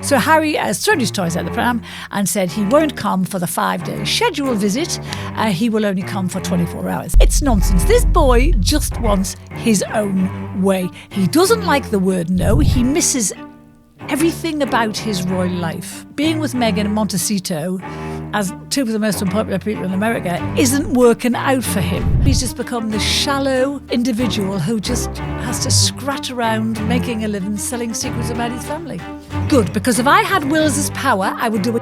So Harry has thrown his toys out the pram and said he won't come for the 5-day scheduled visit. He will only come for 24 hours. It's nonsense. This boy just wants his own way. He doesn't like the word no. He misses everything about his royal life. Being with Meghan and Montecito, as two of the most unpopular people in America, isn't working out for him. He's just become this shallow individual who just has to scratch around making a living selling secrets about his family. Good, because if I had Wills's power, I would do it.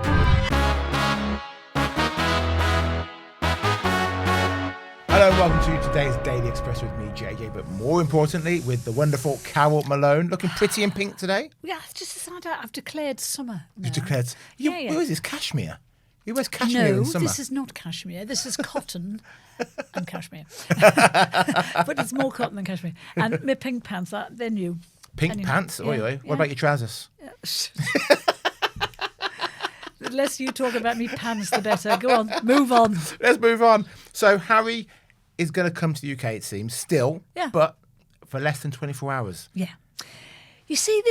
Hello and welcome to today's Daily Expresso with me, JJ, but more importantly, with the wonderful Carole Malone, looking pretty in pink today. Yeah, I've just decided I've declared summer now. You've declared... Yeah. Who is this? Cashmere? He wears cashmere in summer. No, this is not cashmere. This is cotton and cashmere. But it's more cotton than cashmere. And my pink pants, they're new. Pink pants? Oi, oi. What about your trousers? The less you talk about me pants, the better. Go on, move on. Let's move on. So Harry is going to come to the UK, it seems, still, but for less than 24 hours. Yeah. You see,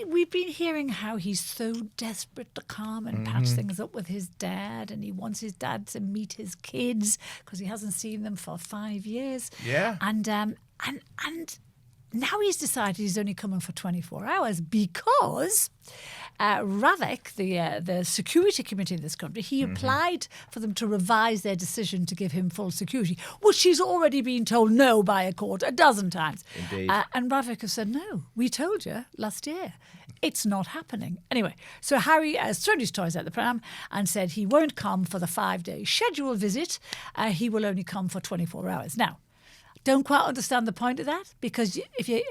we've been hearing how he's so desperate to come and patch things up with his dad, and he wants his dad to meet his kids because he hasn't seen them for 5 years. Yeah. And now he's decided he's only coming for 24 hours because Ravik, the security committee in this country, he applied for them to revise their decision to give him full security, which he's already been told no by a court a dozen times. Indeed. And Ravik has said, no, we told you last year. It's not happening. Anyway, so Harry has thrown his toys out the pram and said he won't come for the 5-day scheduled visit. He will only come for 24 hours. Now, don't quite understand the point of that, because if you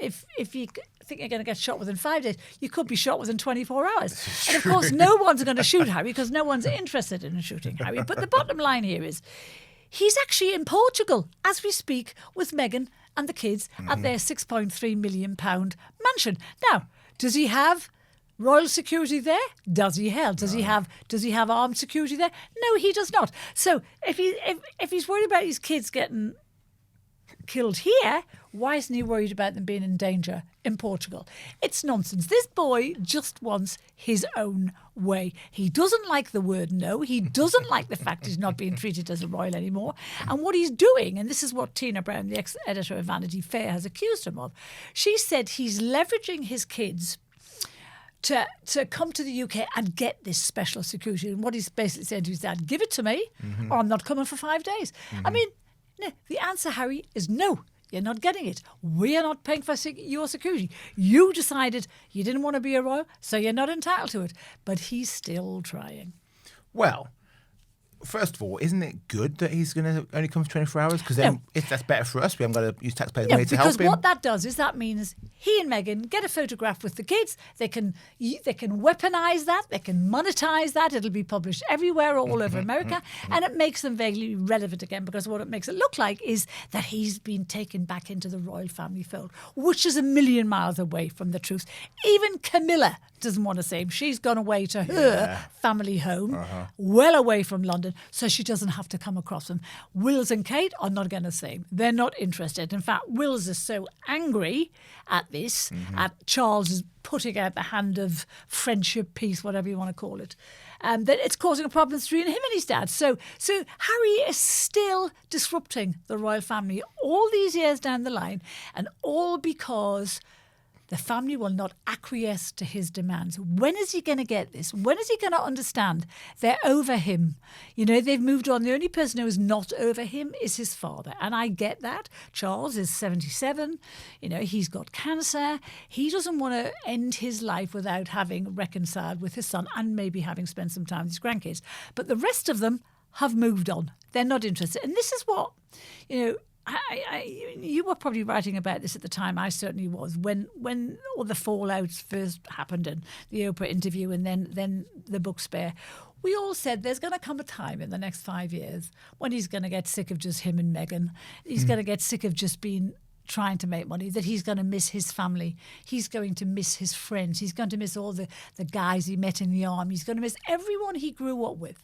think you're going to get shot within 5 days, you could be shot within 24 hours. And of course, no one's going to shoot Harry because no one's interested in shooting Harry. But the bottom line here is he's actually in Portugal as we speak with Meghan and the kids at their £6.3 million mansion. Now, does he have royal security there? Does he hell? Does he have armed security there? No, he does not. So if he's worried about his kids getting killed here, why isn't he worried about them being in danger in Portugal? It's nonsense. This boy just wants his own way. He doesn't like the word no. He doesn't like the fact he's not being treated as a royal anymore. And what he's doing, and this is what Tina Brown, the ex-editor of Vanity Fair, has accused him of, she said he's leveraging his kids to come to the UK and get this special security. And what he's basically saying to his dad, give it to me or I'm not coming for 5 days. I mean, no, the answer, Harry, is no. You're not getting it. We are not paying for your security. You decided you didn't want to be a royal, so you're not entitled to it. But he's still trying. Well, first of all, isn't it good that he's going to only come for 24 hours? Because then if that's better for us. We haven't got to use taxpayers' money to help him. Because what that does is that means he and Meghan get a photograph with the kids. They can weaponise that. They can monetize that. It'll be published everywhere, all over America. And it makes them vaguely relevant again, because what it makes it look like is that he's been taken back into the royal family fold, which is a million miles away from the truth. Even Camilla doesn't want to say him. She's gone away to her family home, well away from London, so she doesn't have to come across them. Wills and Kate are not going to say him. They're not interested. In fact, Wills is so angry at this, at Charles is putting out the hand of friendship, peace, whatever you want to call it, that it's causing a problem between him and his dad. So Harry is still disrupting the royal family all these years down the line, and all because the family will not acquiesce to his demands. When is he going to get this? When is he going to understand they're over him? You know, they've moved on. The only person who is not over him is his father. And I get that. Charles is 77. You know, he's got cancer. He doesn't want to end his life without having reconciled with his son and maybe having spent some time with his grandkids. But the rest of them have moved on. They're not interested. And this is what, you know, you were probably writing about this at the time. I certainly was, when all the fallouts first happened, and the Oprah interview, and then the book Spare. We all said there's going to come a time in the next 5 years when he's going to get sick of just him and Meghan. He's going to get sick of just trying to make money, that he's going to miss his family. He's going to miss his friends. He's going to miss all the guys he met in the army. He's going to miss everyone he grew up with.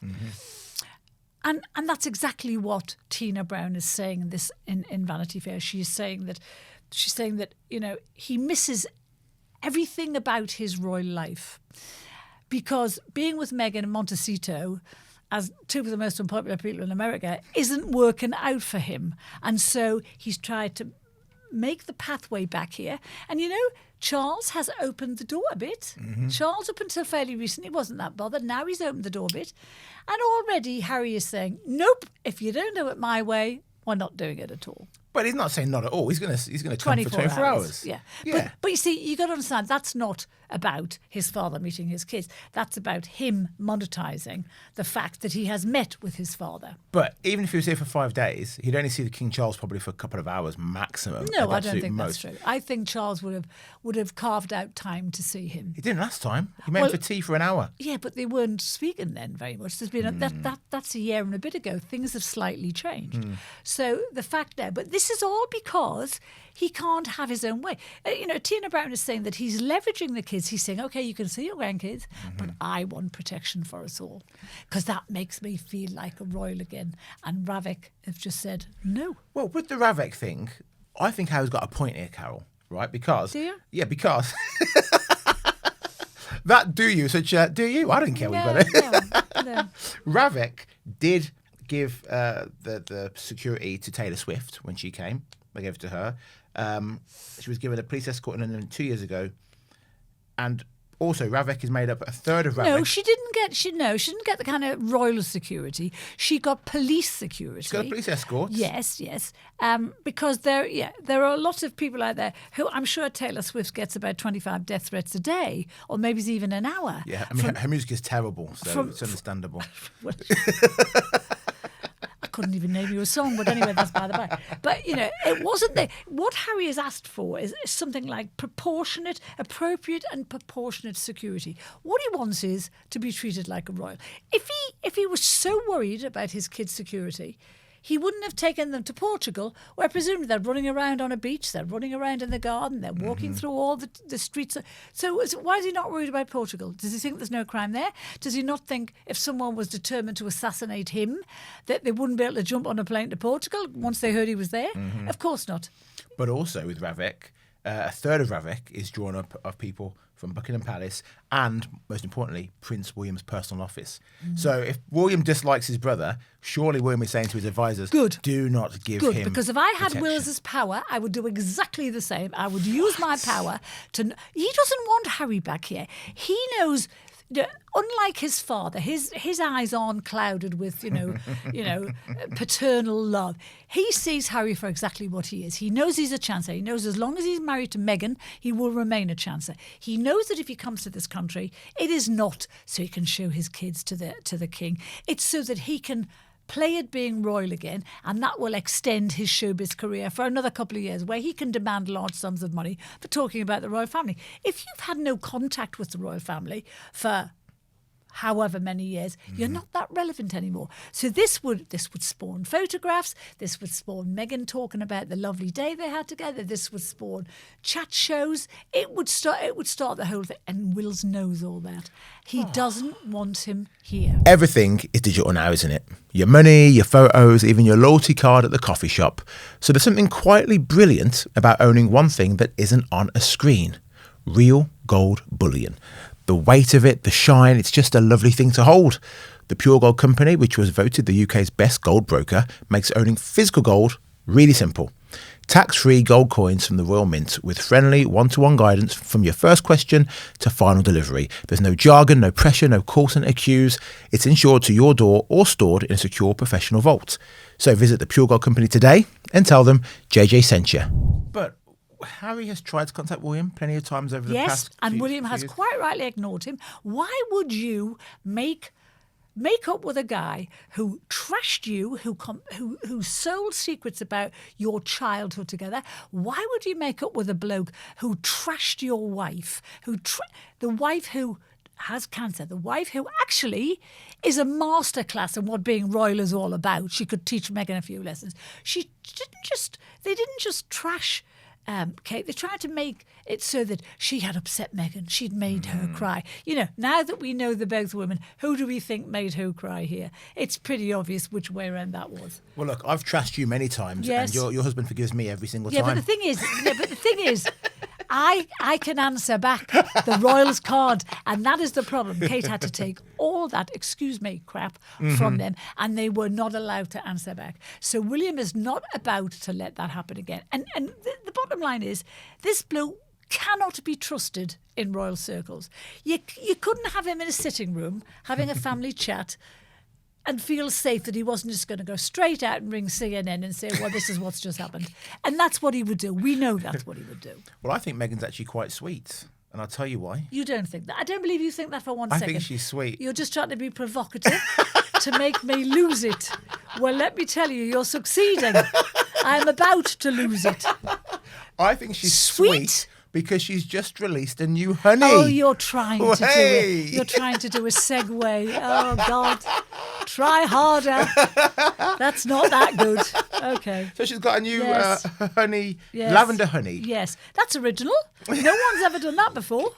And that's exactly what Tina Brown is saying in Vanity Fair. She's saying that, you know, he misses everything about his royal life. because being with Meghan and Montecito, as two of the most unpopular people in America, isn't working out for him. And so he's tried to make the pathway back here. And, Charles has opened the door a bit. Charles, up until fairly recently, wasn't that bothered. Now he's opened the door a bit. And already Harry is saying, nope, if you don't do it my way, we're not doing it at all. But he's not saying not at all. He's going to come for 24 hours. Yeah. Yeah. But you see, you got to understand, that's not about his father meeting his kids. That's about him monetising the fact that he has met with his father. But even if he was here for 5 days, he'd only see the King Charles probably for a couple of hours maximum. No, I don't think that's true. I think Charles would have carved out time to see him. He didn't last time. He met him for tea for an hour. Yeah, but they weren't speaking then very much. There's been that's a year and a bit ago. Things have slightly changed. So the fact there, but this is all because he can't have his own way. Tina Brown is saying that he's leveraging the kids. He's saying, okay, you can see your grandkids, but I want protection for us all because that makes me feel like a royal again. And Ravik have just said no. Well, with the Ravik thing, I think Harry's got a point here, Carol, right? Because... Do you? Yeah, because... that do you? Do you? I don't care what you got it. No. Ravik did give the security to Taylor Swift when she came. They gave it to her. She was given a police escort in London 2 years ago. And also, Ravik is made up a third of Ravik. No, she didn't get the kind of royal security. She got police security. She got a police escort. Yes. Because there are a lot of people out there who I'm sure Taylor Swift gets about 25 death threats a day, or maybe it's even an hour. Yeah, I mean, her music is terrible, so it's understandable. I couldn't even name you a song, but anyway, that's by the by. But, it wasn't there. What Harry has asked for is something like appropriate and proportionate security. What he wants is to be treated like a royal. If he was so worried about his kids' security, he wouldn't have taken them to Portugal, where presumably they're running around on a beach, they're running around in the garden, they're walking through all the streets. So why is he not worried about Portugal? Does he think there's no crime there? Does he not think if someone was determined to assassinate him, that they wouldn't be able to jump on a plane to Portugal once they heard he was there? Of course not. But also with Ravik, a third of Ravik is drawn up of people from Buckingham Palace and, most importantly, Prince William's personal office. So if William dislikes his brother, surely William is saying to his advisors, do not give him because if I had protection. Wills's power, I would do exactly the same. I would use my power to... He doesn't want Harry back here. He knows... Unlike his father, his eyes aren't clouded with, paternal love. He sees Harry for exactly what he is. He knows he's a chancer. He knows as long as he's married to Meghan, he will remain a chancer. He knows that if he comes to this country, it is not so he can show his kids to the king. It's so that he can play at being royal again, and that will extend his showbiz career for another couple of years, where he can demand large sums of money for talking about the royal family. If you've had no contact with the royal family for however many years, you're not that relevant anymore. So this would spawn photographs. This would spawn Meghan talking about the lovely day they had together. This would spawn chat shows. It would start the whole thing. And Wills knows all that. He doesn't want him here. Everything is digital now, isn't it? Your money, your photos, even your loyalty card at the coffee shop. So there's something quietly brilliant about owning one thing that isn't on a screen. Real gold bullion. The weight of it, the shine, it's just a lovely thing to hold. The Pure Gold Company, which was voted the UK's best gold broker, makes owning physical gold really simple. Tax-free gold coins from the Royal Mint with friendly one-to-one guidance from your first question to final delivery. There's no jargon, no pressure, no call centre queues. It's insured to your door or stored in a secure professional vault. So visit the Pure Gold Company today and tell them JJ sent you. But Harry has tried to contact William plenty of times over the past Yes, and William has years. quite rightly ignored him. Why would you make up with a guy who trashed you, who sold secrets about your childhood together? Why would you make up with a bloke who trashed your wife, the wife who has cancer, the wife who actually is a masterclass in what being royal is all about? She could teach Meghan a few lessons. They didn't just trash Kate. They tried to make it so that she had upset Meghan. She'd made her cry. Now that we know they're both women, who do we think made who cry here? It's pretty obvious which way around that was. Well, look, I've trashed you many times, Yes. and your husband forgives me every single Yeah, time. but the thing is, I can answer back the royals can't, and that is the problem. Kate had to take all that, excuse me, crap from them, and they were not allowed to answer back. So William is not about to let that happen again. And the bottom line is, this bloke cannot be trusted in royal circles. You couldn't have him in a sitting room having a family chat and feel safe that he wasn't just going to go straight out and ring CNN and say, well, this is what's just happened. And that's what he would do. We know that's what he would do. Well, I think Meghan's actually quite sweet. And I'll tell you why. You don't think that? I don't believe you think that for one second. I think she's sweet. You're just trying to be provocative to make me lose it. Well, let me tell you, you're succeeding. I'm about to lose it. I think she's sweet because she's just released a new honey. Oh, you're trying to do it. You're trying to do a segue. Oh, God. Try harder. That's not that good. Okay. So she's got a new honey, lavender honey. Yes. That's original. No one's ever done that before,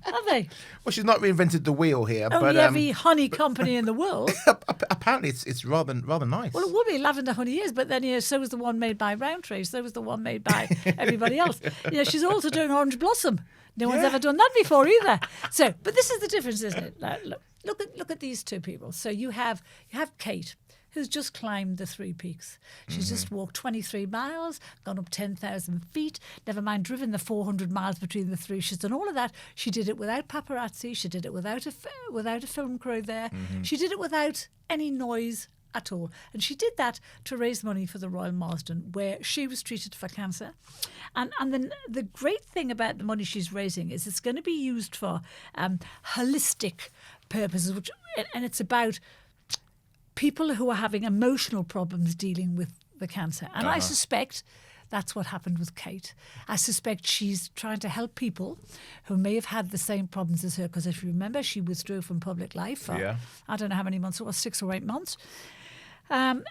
have they? Well, she's not reinvented the wheel here. Only every honey company in the world. Apparently, it's rather nice. Well, it would be. Lavender honey is, but then so was the one made by Roundtree. So was the one made by everybody else. She's also doing orange blossom. No one's ever done that before either. So, but this is the difference, isn't it? Look at these two people. So you have Kate, who's just climbed the 3 peaks. She's just walked 23 miles, gone up 10,000 feet, never mind driven the 400 miles between the 3. She's done all of that. She did it without paparazzi. She did it without a film crew there. She did it without any noise at all. And she did that to raise money for the Royal Marsden, where she was treated for cancer. And then the great thing about the money she's raising is it's going to be used for holistic purposes, and it's about people who are having emotional problems dealing with the cancer. And I suspect that's what happened with Kate. I suspect she's trying to help people who may have had the same problems as her, because if you remember, she withdrew from public life for I don't know how many months it was, 6 or 8 months, and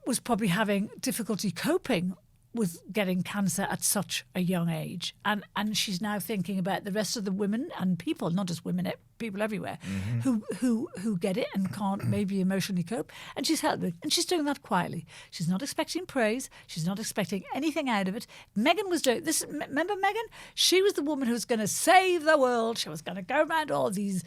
was probably having difficulty coping with getting cancer at such a young age. And she's now thinking about the rest of the women and people, not just women, people everywhere, who get it and can't maybe emotionally cope. And she's helping. And she's doing that quietly. She's not expecting praise. She's not expecting anything out of it. Meghan was doing this. Remember Meghan? She was the woman who was going to save the world. She was going to go around all these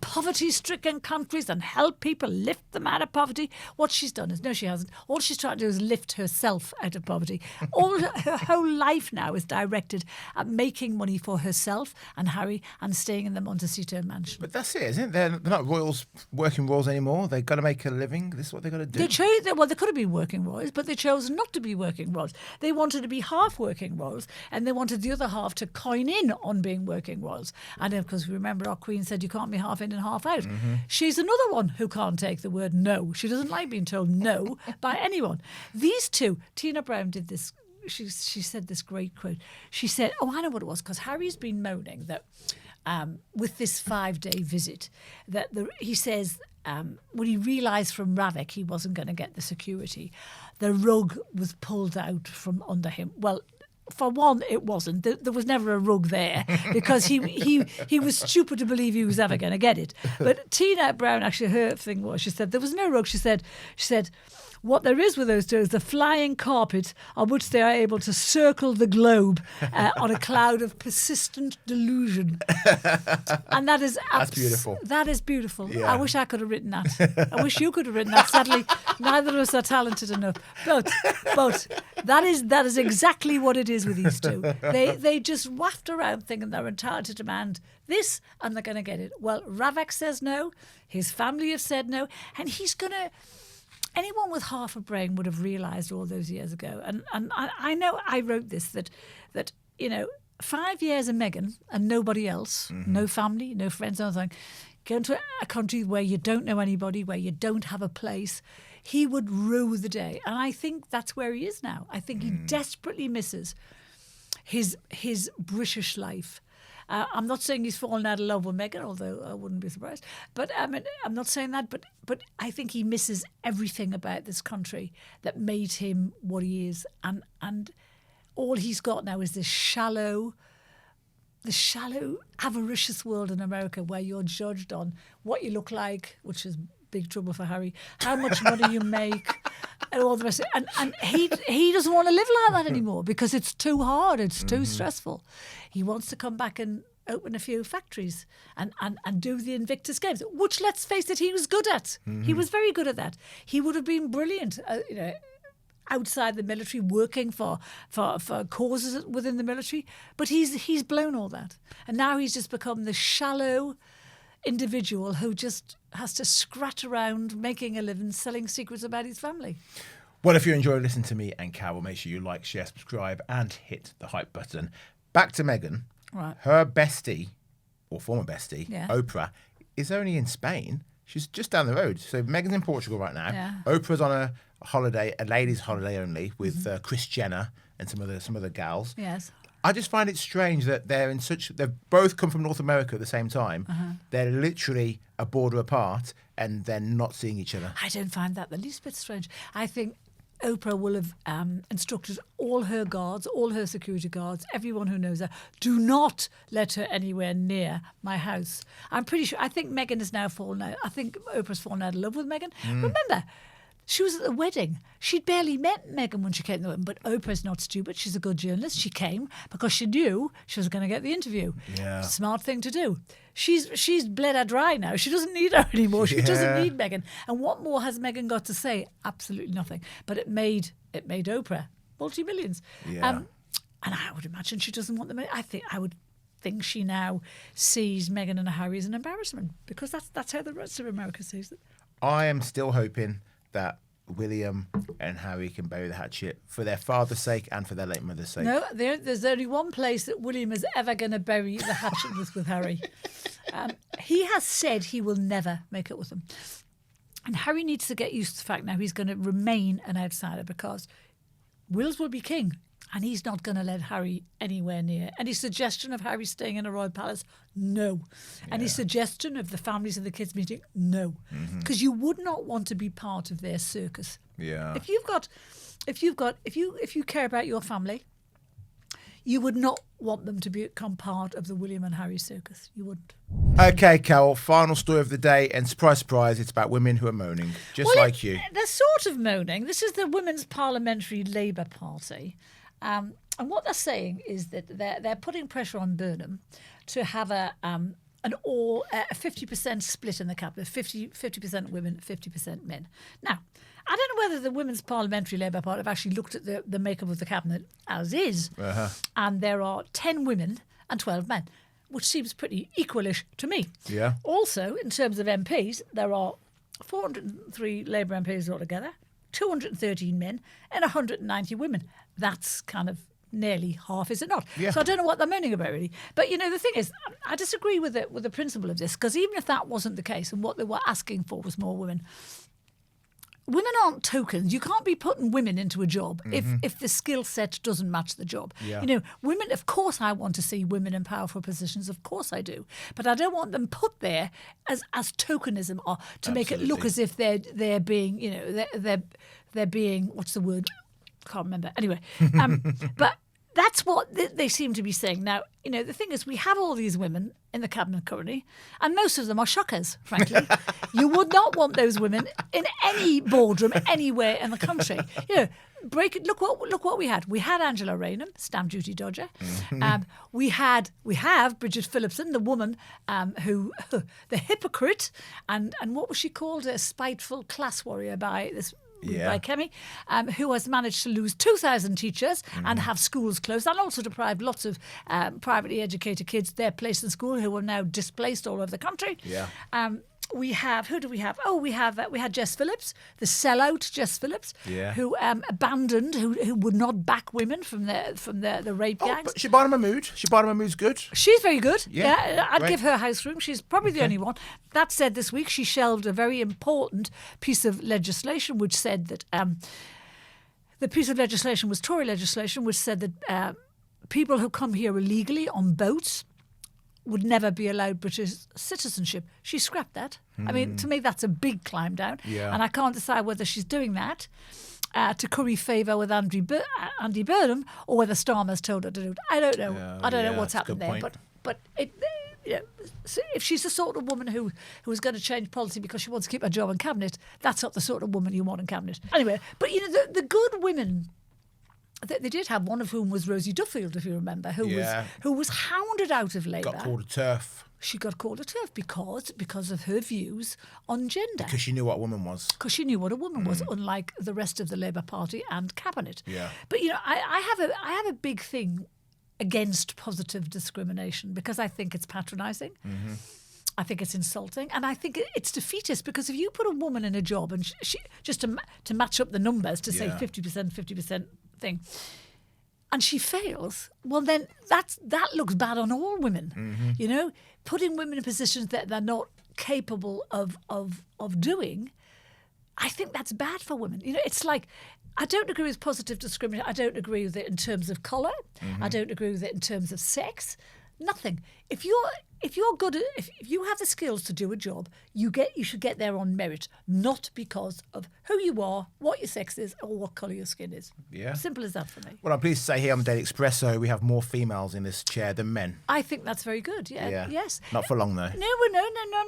poverty-stricken countries and help people, lift them out of poverty. What she's done is, no, she hasn't. All she's trying to do is lift herself out of poverty. All her whole life now is directed at making money for herself and Harry and staying in the Montecito mansion. But that's it, isn't it? They're not working royals anymore. They've got to make a living. This is what they've got to do. They could have been working royals, but they chose not to be working royals. They wanted to be half working royals, and they wanted the other half to coin in on being working royals. And of course, remember our Queen said you can't be half in and half out. She's another one who can't take the word no. She doesn't like being told no by anyone. These two, Tina Brown did this. She said this great quote. She said, I know what it was, because Harry's been moaning that with this 5-day visit, that he says when he realised from Ravik he wasn't going to get the security, the rug was pulled out from under him. Well, for one, it wasn't. There was never a rug there because he was stupid to believe he was ever going to get it. But Tina Brown, actually, her thing was, she said, there was no rug. She said, what there is with those two is the flying carpet on which they are able to circle the globe on a cloud of persistent delusion. And that's beautiful. That is beautiful. Yeah. I wish I could have written that. I wish you could have written that. Sadly, neither of us are talented enough. But that is exactly what it is with these two. They just waft around thinking they're entitled to demand this and they're going to get it. Well, Ravik says no. His family have said no. And he's going to... Anyone with half a brain would have realised all those years ago. And I know I wrote this, that 5 years of Meghan and nobody else, no family, no friends, nothing, going to a country where you don't know anybody, where you don't have a place, he would rue the day. And I think that's where he is now. I think he desperately misses his British life. I'm not saying he's fallen out of love with Meghan, although I wouldn't be surprised. But I'm not saying that. But I think he misses everything about this country that made him what he is, and all he's got now is this shallow, avaricious world in America where you're judged on what you look like, which is big trouble for Harry. How much money you make and all the rest of it. And he doesn't want to live like that anymore because it's too hard. It's too stressful. He wants to come back and open a few factories and do the Invictus Games, which, let's face it, he was good at. He was very good at that. He would have been brilliant, outside the military, working for causes within the military. But he's blown all that. And now he's just become the shallow individual who just has to scratch around making a living selling secrets about his family. Well, if you enjoy listening to me and Carole, make sure you like, share, subscribe, and hit the hype button. Back to Meghan. Right. Her bestie, or former bestie, Yeah. Oprah, is only in Spain. She's just down the road. So Meghan's in Portugal right now. Yeah. Oprah's on a holiday, a ladies' holiday only, with Kris Jenner and some other gals. Yes. I just find it strange that they've both come from North America at the same time. They're literally a border apart and they're not seeing each other. I don't find that the least bit strange. I think Oprah will have instructed all her guards, all her security guards, everyone who knows her, do not let her anywhere near my house. I'm pretty sure. I think Meghan has now fallen out. I think Oprah's fallen out of love with Meghan. Remember, she was at the wedding. She'd barely met Meghan when she came to the wedding, but Oprah's not stupid. She's a good journalist. She came because she knew she was going to get the interview. Yeah. Smart thing to do. She's bled her dry now. She doesn't need her anymore. She doesn't need Meghan. And what more has Meghan got to say? Absolutely nothing. But it made Oprah multi-millions. Yeah. And I would imagine she doesn't want them. I would think she now sees Meghan and Harry as an embarrassment because that's how the rest of America sees it. I am still hoping that William and Harry can bury the hatchet for their father's sake and for their late mother's sake. No, there's only one place that William is ever going to bury the hatchet with Harry. He has said he will never make it with them. And Harry needs to get used to the fact now he's going to remain an outsider because Wills will be king and he's not going to let Harry anywhere near. Any suggestion of Harry staying in a royal palace? No. Any suggestion of the families and the kids meeting? No. Because you would not want to be part of their circus. Yeah. If you care about your family, you would not want them to become part of the William and Harry circus. You wouldn't. Okay, Carole, final story of the day, and surprise, surprise, it's about women who are moaning, just like you. They're sort of moaning. This is the Women's Parliamentary Labour Party. And what they're saying is that they're putting pressure on Burnham to have a 50% split in the cabinet, 50% women, 50% men. Now, I don't know whether the Women's Parliamentary Labour Party have actually looked at the makeup of the cabinet as is, and there are 10 women and 12 men, which seems pretty equalish to me. Yeah. Also, in terms of MPs, there are 403 Labour MPs altogether, 213 men and 190 women. That's kind of nearly half, is it not? Yeah. So I don't know what they're moaning about, really. But, the thing is, I disagree with the principle of this, because even if that wasn't the case and what they were asking for was more women, women aren't tokens. You can't be putting women into a job if the skill set doesn't match the job. Yeah. Women, of course I want to see women in powerful positions. Of course I do. But I don't want them put there as tokenism or to make it look as if they're being, they're being, what's the word? Can't remember. Anyway, but that's what they seem to be saying. Now, the thing is, we have all these women in the cabinet currently, and most of them are shockers, frankly. You would not want those women in any boardroom anywhere in the country. Look what we had. We had Angela Raynham, stamp duty dodger. We have Bridget Phillipson, the woman who, the hypocrite, and what was she called? A spiteful class warrior by Kemi, who has managed to lose 2,000 teachers and have schools closed, and also deprived lots of privately educated kids their place in school who are now displaced all over the country. Yeah. We have, who do we have? Oh, we had Jess Phillips, the sellout Jess Phillips, who abandoned, who would not back women from the rape gangs. But Shabana Mahmood's good. She's very good. Yeah, I'd give her house room. She's probably the only one. That said, this week she shelved a very important piece of legislation, which said that the piece of legislation was Tory legislation, which said that people who come here illegally on boats would never be allowed British citizenship. She scrapped that. I mean, to me, that's a big climb down. Yeah. And I can't decide whether she's doing that to curry favour with Andy Burnham or whether Starmer's told her to do it. I don't know. Yeah, I don't know yeah, what's that's a happened good there. point. But so if she's the sort of woman who is going to change policy because she wants to keep her job in cabinet, that's not the sort of woman you want in cabinet. Anyway, but the good women. They did have, one of whom was Rosie Duffield, if you remember, who was hounded out of Labour. Got called a TERF. She got called a TERF because of her views on gender. Because she knew what a woman was. Because she knew what a woman was, unlike the rest of the Labour Party and cabinet. Yeah. But I have a big thing against positive discrimination because I think it's patronising. Mm-hmm. I think it's insulting, and I think it's defeatist because if you put a woman in a job and she just to match up the numbers to say 50% thing, and she fails, well then that looks bad on all women. Mm-hmm. Putting women in positions that they're not capable of doing, I think that's bad for women. It's like, I don't agree with positive discrimination. I don't agree with it in terms of colour. Mm-hmm. I don't agree with it in terms of sex. Nothing. If you're good, if you have the skills to do a job, you should get there on merit, not because of who you are, what your sex is, or what colour your skin is. Yeah. Simple as that for me. Well, I'm pleased to say here on Daily Expresso we have more females in this chair than men. I think that's very good. Yeah. Yes. Not for long though. No,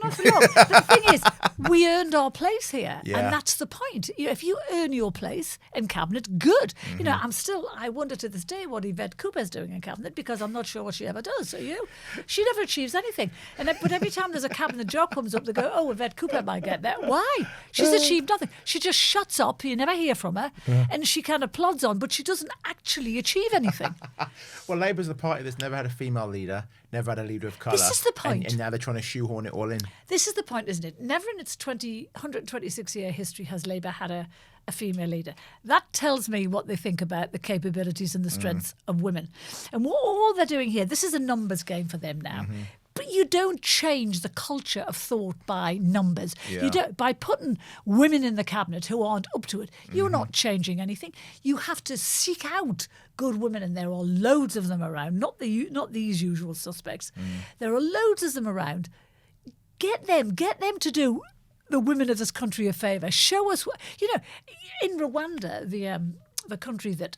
not for long. But the thing is, we earned our place here, and that's the point. If you earn your place in cabinet, good. Mm-hmm. I wonder to this day what Yvette Cooper's doing in cabinet because I'm not sure what she ever does. So she never achieves anything. But every time there's a cabinet job comes up, they go, "Oh, Yvette Cooper might get there." Why? She's achieved nothing. She just shuts up. You never hear from her, and she kind of plods on, but she doesn't actually achieve anything. Well, Labour's the party that's never had a female leader, never had a leader of colour. This is the point. And now they're trying to shoehorn it all in. This is the point, isn't it? Never in its 126-year history has Labour had a female leader. That tells me what they think about the capabilities and the strengths of women. And what all they're doing here, this is a numbers game for them now. Mm-hmm. But you don't change the culture of thought by numbers. Yeah. You don't by putting women in the cabinet who aren't up to it. You're not changing anything. You have to seek out good women, and there are loads of them around. Not these usual suspects. There are loads of them around. Get them to do the women of this country a favour. Show us what in Rwanda, the country that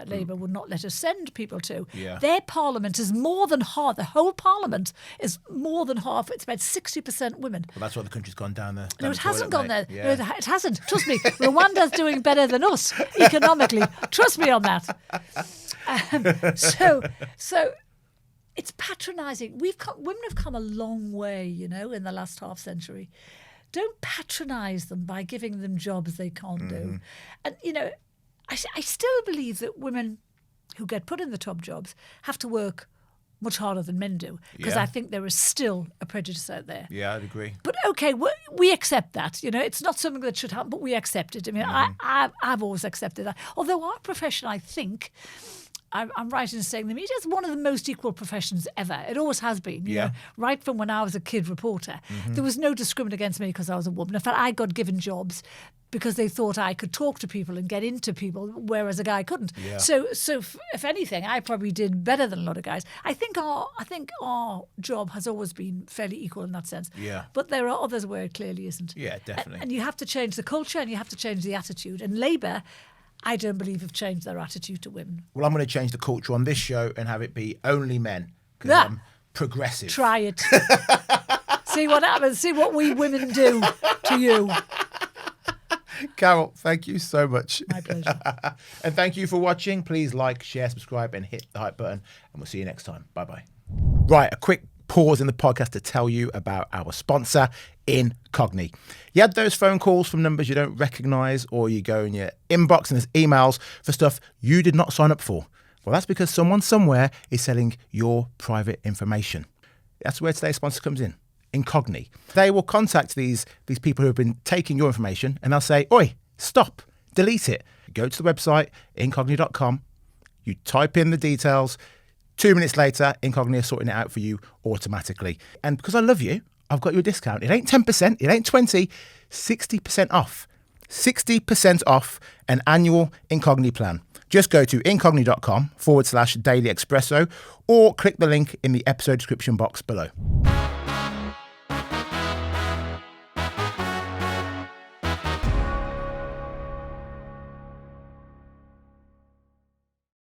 Labour would not let us send people to. Yeah. Their parliament is more than half. The whole parliament is more than half. It's about 60% women. Well, that's why the country's gone down there. No, it hasn't gone there. Yeah. No, it hasn't. Trust me, Rwanda's doing better than us economically. Trust me on that. So it's patronising. Women have come a long way, in the last half century. Don't patronise them by giving them jobs they can't do. And, I still believe that women who get put in the top jobs have to work much harder than men do because I think there is still a prejudice out there. Yeah, I'd agree. But okay, we accept that. It's not something that should happen, but we accept it. I mean, I've always accepted that. Although our profession, I think, I'm right in saying the media is one of the most equal professions ever. It always has been. You know, right from when I was a kid reporter, there was no discrimination against me because I was a woman. In fact, I got given jobs because they thought I could talk to people and get into people, whereas a guy couldn't. Yeah. So if anything, I probably did better than a lot of guys. I think our job has always been fairly equal in that sense. Yeah. But there are others where it clearly isn't. Yeah, definitely. And you have to change the culture and you have to change the attitude. And Labour, I don't believe, have changed their attitude to women. Well, I'm going to change the culture on this show and have it be only men because I'm progressive. Try it. See what happens. See what we women do to you. Carole, thank you so much. My pleasure. And thank you for watching. Please like, share, subscribe, and hit the hype button. And we'll see you next time. Bye-bye. Right, a quick pause in the podcast to tell you about our sponsor, Incogni. You had those phone calls from numbers you don't recognise, or you go in your inbox and there's emails for stuff you did not sign up for. Well, that's because someone somewhere is selling your private information. That's where today's sponsor comes in. Incogni. They will contact these people who have been taking your information and they'll say, "Oi, stop, delete it." Go to the website, incogni.com. You type in the details. 2 minutes later, Incogni are sorting it out for you automatically. And because I love you, I've got you a discount. It ain't 10%, it ain't 20, 60% off. 60% off an annual Incogni plan. Just go to incogni.com/Daily Expresso or click the link in the episode description box below.